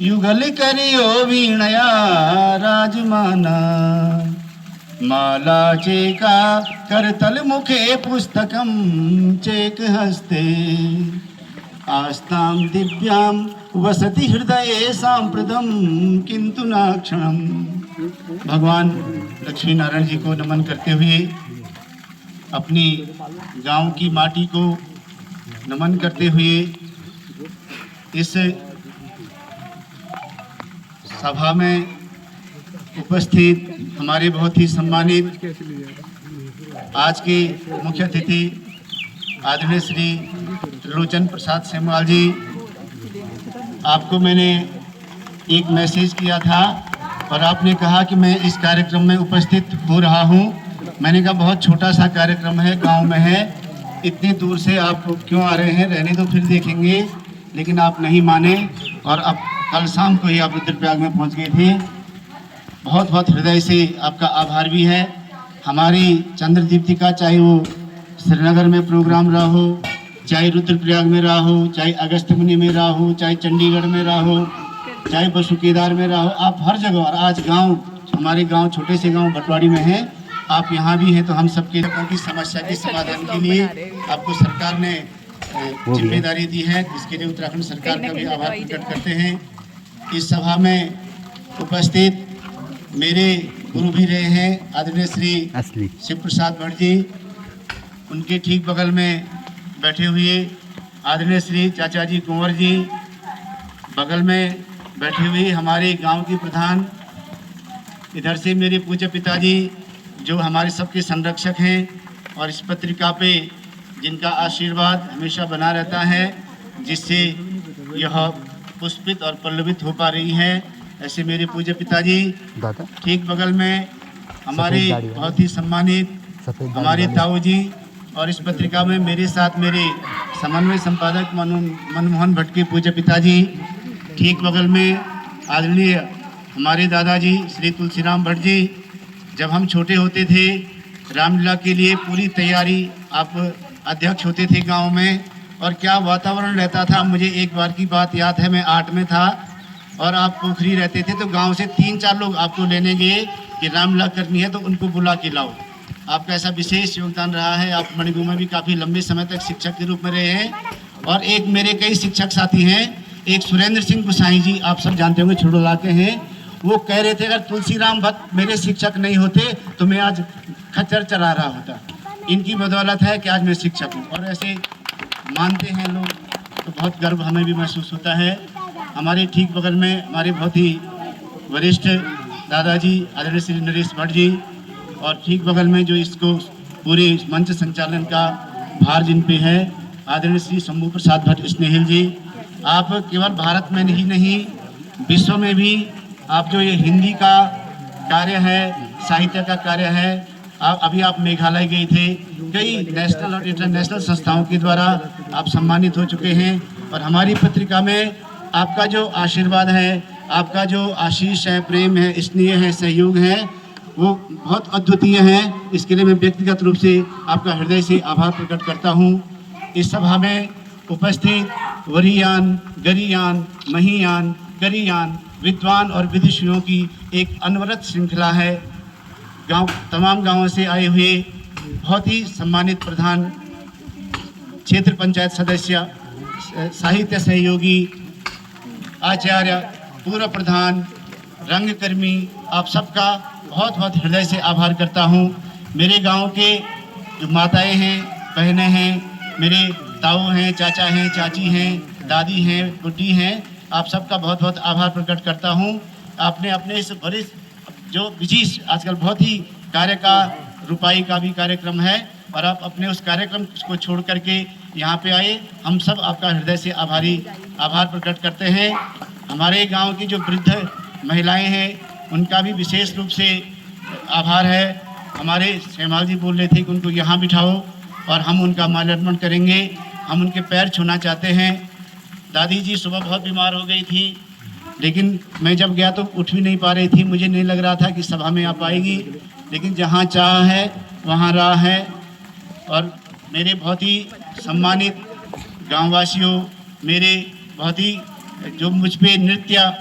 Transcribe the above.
युगल करियो वीणया राजमाना माला चेका करतल मुखे पुस्तकम चेक हस्ते आस्तां दिव्यां वसति हृदये सांप्रदम किंतु न क्षणम। भगवान लक्ष्मी नारायण जी को नमन करते हुए, अपनी गांव की माटी को नमन करते हुए, इस सभा में उपस्थित हमारे बहुत ही सम्मानित आज के मुख्य अतिथि आदरणीय श्री त्रिलोचन प्रसाद सेमवाल जी, आपको मैंने एक मैसेज किया था और आपने कहा कि मैं इस कार्यक्रम में उपस्थित हो रहा हूं। मैंने कहा बहुत छोटा सा कार्यक्रम है, गांव में है, इतनी दूर से आप क्यों आ रहे हैं, रहने तो फिर देखेंगे। लेकिन आप नहीं माने और अब कल शाम को ही आप रुद्रप्रयाग में पहुंच गए थे। बहुत बहुत हृदय से आपका आभार भी है। हमारी चंद्र दीप्तिका, चाहे वो श्रीनगर में प्रोग्राम रहा हो, चाहे रुद्रप्रयाग में रहा हो, चाहे अगस्त्यमुनि में रहा हो, चाहे चंडीगढ़ में रहा हो, चाहे बसु केदार में रहा हो, आप हर जगह, और आज गांव, हमारे गांव छोटे से गांव भटवाड़ी में हैं, आप यहाँ भी हैं। तो हम सबके लोगों की समस्या के समाधान के लिए आपको सरकार ने जिम्मेदारी दी है, इसके लिए उत्तराखंड सरकार का भी आभार प्रकट करते हैं। इस सभा में उपस्थित मेरे गुरु भी रहे हैं आदरणीय श्री शिव प्रसाद भट्ट जी, उनके ठीक बगल में बैठे हुए आदरणीय श्री चाचा जी कुंवर जी, बगल में बैठे हुए हमारे गांव की प्रधान, इधर से मेरे पूज्य पिताजी जो हमारे सबके संरक्षक हैं और इस पत्रिका पे जिनका आशीर्वाद हमेशा बना रहता है, जिससे यह पुष्पित और पल्लवित हो पा रही है। ऐसे मेरे पूज्य पिताजी, ठीक बगल में हमारे बहुत ही सम्मानित हमारे ताऊ जी, और इस पत्रिका में मेरे साथ मेरे समन्वय संपादक मनमोहन भट्ट के पूज्य पिताजी, ठीक बगल में आदरणीय हमारे दादाजी श्री तुलसीराम भट्ट जी। जब हम छोटे होते थे, रामलीला के लिए पूरी तैयारी, आप अध्यक्ष होते थे गांव में, और क्या वातावरण रहता था। मुझे एक बार की बात याद है, मैं 8 में था और आप पोखरी रहते थे, तो गांव से 3-4 लोग आपको लेने गए कि रामलीला करनी है तो उनको बुला के लाओ। आपका ऐसा विशेष योगदान रहा है। आप मणिपुर में भी काफ़ी लंबे समय तक शिक्षक के रूप में रहे हैं। और एक मेरे कई शिक्षक साथी हैं, एक सुरेंद्र सिंह गुसाई जी, आप सब जानते होंगे, छुड़ोला के हैं। वो कह रहे थे अगर तुलसीराम भट्ट मेरे शिक्षक नहीं होते तो मैं आज खच्चर चला रहा होता। इनकी बदौलत है कि आज मैं शिक्षक हूँ, और ऐसे मानते हैं लोग, तो बहुत गर्व हमें भी महसूस होता है। हमारे ठीक बगल में हमारे बहुत ही वरिष्ठ दादाजी आदरणीय श्री नरेश भट्ट जी, और ठीक बगल में जो इसको पूरे मंच संचालन का भार जिन पे है आदरणीय श्री शंभू प्रसाद भट्ट स्नेहिल जी। आप केवल भारत में ही नहीं, विश्व में भी आप जो ये हिंदी का कार्य है, साहित्य का कार्य है, अभी आप मेघालय गए थे, कई नेशनल और इंटरनेशनल संस्थाओं के द्वारा आप सम्मानित हो चुके हैं। और हमारी पत्रिका में आपका जो आशीर्वाद है, आपका जो आशीष है, प्रेम है, स्नेह है, सहयोग है, वो बहुत अद्वितीय है। इसके लिए मैं व्यक्तिगत रूप से आपका हृदय से आभार प्रकट करता हूँ। इस सभा में उपस्थित वरीयान, गरियान, महीयान, करियान, विद्वान और विदुषियों की एक अनवरत श्रृंखला है। तमाम गांवों से आए हुए बहुत ही सम्मानित प्रधान, क्षेत्र पंचायत सदस्य, साहित्य सहयोगी, आचार्य, पूर्व प्रधान, रंगकर्मी, आप सबका बहुत बहुत हृदय से आभार करता हूं। मेरे गांव के जो माताएं हैं, बहनें हैं, मेरे ताऊ हैं, चाचा हैं, चाची हैं, दादी हैं, बुड्ढी हैं, आप सबका बहुत बहुत आभार प्रकट करता हूं। आपने अपने इस वरिष्ठ जो विशेष आजकल बहुत ही कार्य का रुपाई का भी कार्यक्रम है, और आप अपने उस कार्यक्रम को छोड़ करके यहाँ पे आए, हम सब आपका हृदय से आभार प्रकट करते हैं। हमारे गांव की जो वृद्ध महिलाएं हैं, उनका भी विशेष रूप से आभार है। हमारे सेमवाल जी बोल रहे थे कि उनको यहाँ बिठाओ और हम उनका माल्यार्पण करेंगे, हम उनके पैर छूना चाहते हैं। दादी जी सुबह बहुत बीमार हो गई थी, लेकिन मैं जब गया तो उठ भी नहीं पा रही थी। मुझे नहीं लग रहा था कि सभा में आ पाएगी, लेकिन जहाँ चाह है वहाँ राह है। और मेरे बहुत ही सम्मानित गांववासियों, मेरे बहुत ही जो मुझ पे नृत्य